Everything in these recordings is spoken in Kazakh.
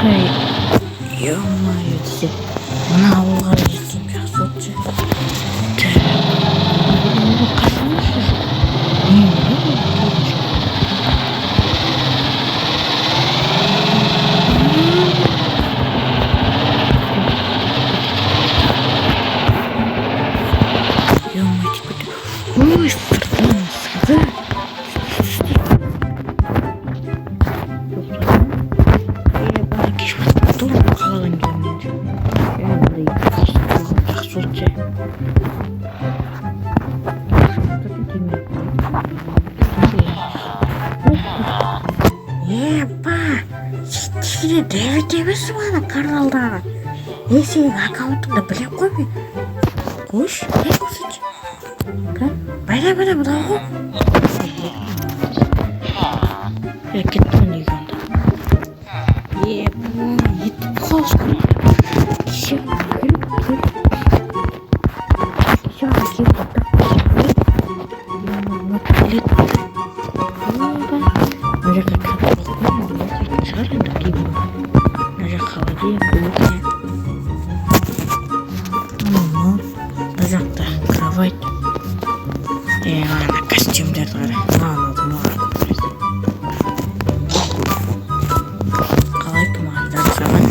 Хай, ё-моё десе. Мына ауылға жетсем жақсы болчу. Ой, сыртан сырды. Бана кеш батты ғой қалаған жерімде. Мындай жақсы болчу. Ба, сені Дэвид емес бана каналдағы. Сенің аккаунтыңды білем ғой мен. Қойшы, не көрсетші? Бәле бұда ғой. Кеттім неге онда. Ба, етіп қалыс қой. Кеше келіп. Кеше ана келіп отыр. Мына жаққа кіріп қалқым. Оқитын шығар енді кейбір. Мына жаққа қаладейін көмекіне. Мына жақта кровать. Ана костюмдерді қара. Қалай командар саған?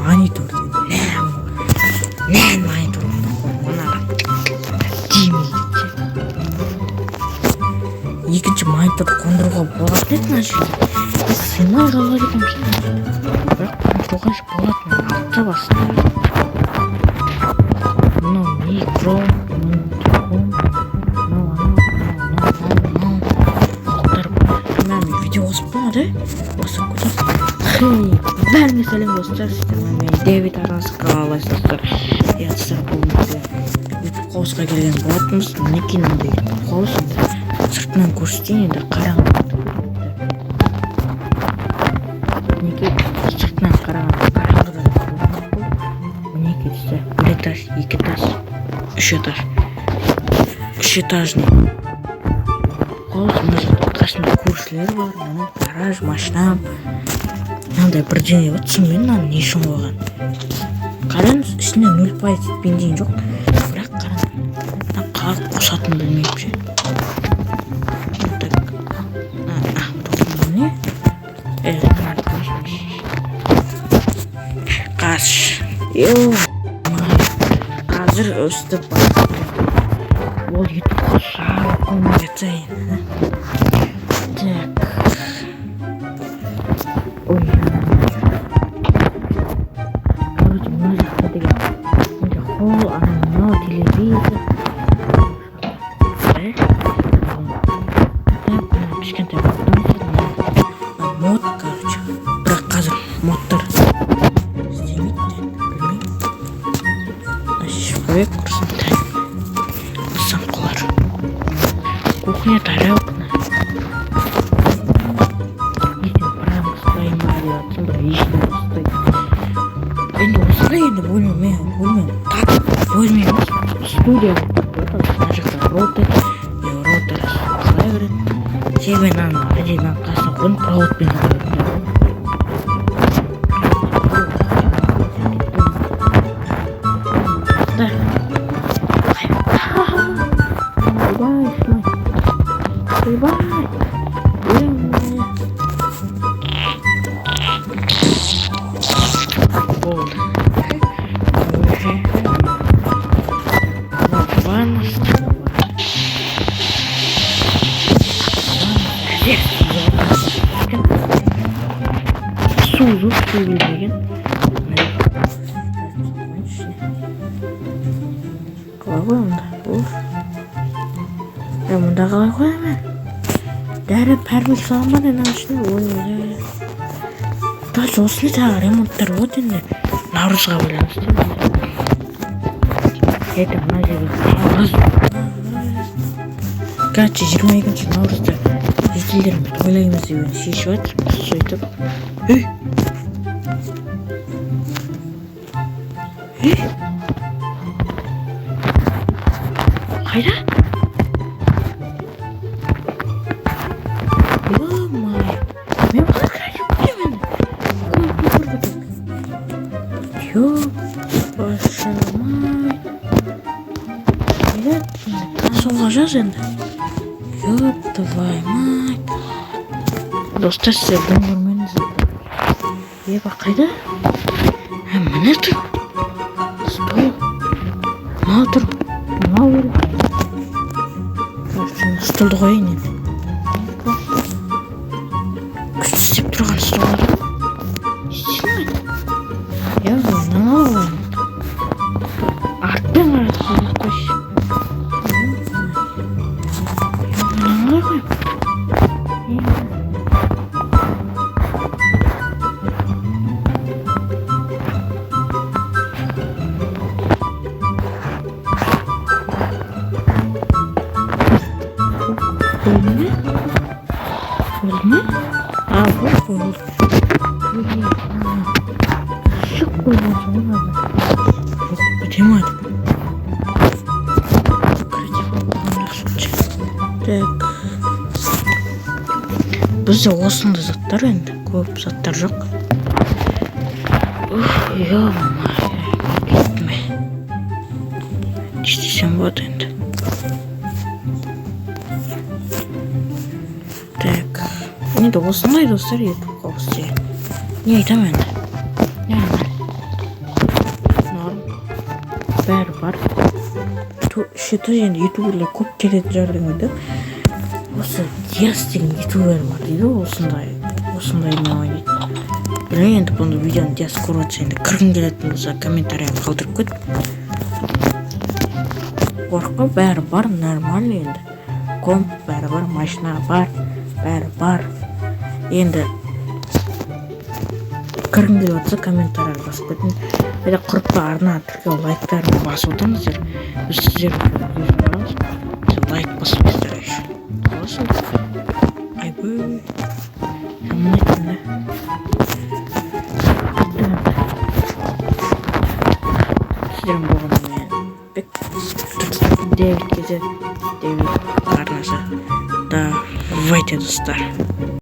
Монитор дейді. Нән монитор оңаған. Деймейді. Екінші мониторды қондыруға болатын еді мына жерде. Сыймай қалар едім. Бірақ қондыруға болатын алты басында. Мынау микро, видео қосып болмады, басып көзіп. Бәріне сәлем достар, мен Дэвид арасы қалайсыздар. Достар, бұл YouTube қауысқа келген болатынбыз. Мінекей мынандай YouTube қауыс. Сыртынан көрсетейін енді қарағым. Мінекей сыртынан қарағым. Мінекей десе, бір этаж, екі этаж, үш этаж. Үш этажный. Қауыс, мына жерде қасында көршілер бар. Гараж, машинам. Мынандай бірдеңе бар. Түсінбеймін мынаны не үшін қойған. Қараңыз, ішінде 0% бензин жоқ. Бірақ қараңыз, қалай қосатын білмеймін ше. Қаш. Қазір өстіп басып. Ол ютубқа шағып қоймай жатайын. Так. Ой, короче, мына жақта деген холл, мынау телевизор. Кішкентай мод, короче. Бірақ қазір модтар істемейді, білмеймін. Шифровек құрсын тән. Самқылар. Кухня тарелкна. Прямо стоим вариантом, лично стоит. Енді осылай енді бөлмеймін. Так, бөлмеймін. Студия. Мына жақта ротор. Ротор қалай көреді. Себен ана один қасына қойын проводпен көреді. Су деген. Қалай қойымда? Мұнда қалай қойымын? Дәрі пәрмел салам бар ена үшін. Даже осыны тағы ремонттар болады енді. Наурызға байланысты. Это мына жерге наурыз. Короче, 22 наурызда жителдермен тойлаймыз деген шешіп жатыр. Сөйтіп. Қайда? Ё-моё. болмас енді. Ёп твою мать. Достар, сіздердің көрмеңіз. Еба қайда? Міне тұр. Стол. Мынау тұр. Мынау өлі. Столды қойын енді. Күшті істеп тұрған столдар. Істемейді. Мынау қойын. Артпен қарады қойып қойшы. Мынау қойып. Bölme? Bu oldu. Şu koyacağım abi. Bitirmedim. Так. Bizde osunda zatlar endi. Ko'p zatlar yo'q. Gitme. İstesem bo'ladi endi. Так. Endi osonday do'stlar, YouTube qolsa. Ne aytaman endi? Norm. Bari bor. Şu endi YouTuberlar ko'p keladi jardamda. O'sha Dias degan YouTuber bor deydi, osonday nima o'ynaydi. Bilmayman, endi buni videoni Dias ko'rsa endi kirgin keladigan bo'lsa kommentariyga qoldirib qo'y. Qo'rqma, bari bor, normal endi. Komp bari bor, mashina bor. Bari bor. Endi kirgin kelsa kommentariyga bosib qo'ying. Yana quribpa arna tirga like'larni bosib o'tamizlar. Biz sizlarga ko'ramiz. Like bosib o'tirish. Ay bu. Hamma endi. Sizlarga bo'lgan David arnasi. Давайте, достар.